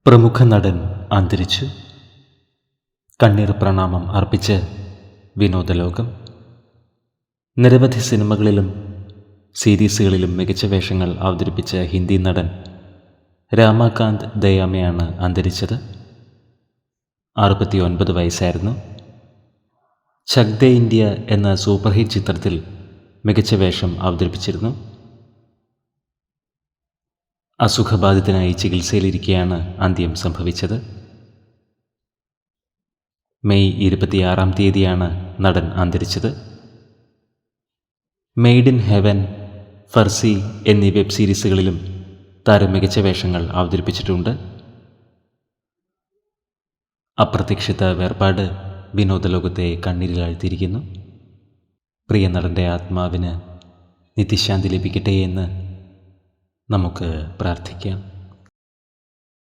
പ്രമുഖ നടൻ അന്തരിച്ചു. കണ്ണീർ പ്രണാമം അർപ്പിച്ച് വിനോദലോകം. നിരവധി സിനിമകളിലും സീരീസുകളിലും മികച്ച വേഷങ്ങൾ അവതരിപ്പിച്ച ഹിന്ദി നടൻ രാമാകാന്ത് ദയാമയാണ് അന്തരിച്ചത്. 69 വയസ്സായിരുന്നു. ചക് ദേ ഇന്ത്യ എന്ന സൂപ്പർ ഹിറ്റ് ചിത്രത്തിൽ മികച്ച വേഷം അവതരിപ്പിച്ചിരുന്നു. അസുഖബാധിതനായി ചികിത്സയിലിരിക്കെയാണ് അന്ത്യം സംഭവിച്ചത്. മെയ് 26 നടൻ അന്തരിച്ചത്. മെയ്ഡ് ഇൻ ഹെവൻ, ഫർസി എന്നീ വെബ് സീരീസുകളിലും താരം മികച്ച വേഷങ്ങൾ അവതരിപ്പിച്ചിട്ടുണ്ട്. അപ്രതീക്ഷിത വേർപാട് വിനോദലോകത്തെ കണ്ണീരിലാഴ്ത്തിയിരിക്കുന്നു. പ്രിയ നടൻ്റെ ആത്മാവിന് നിത്യശാന്തി ലഭിക്കട്ടെ എന്ന് നമുക്ക് പ്രാർത്ഥിക്കാം.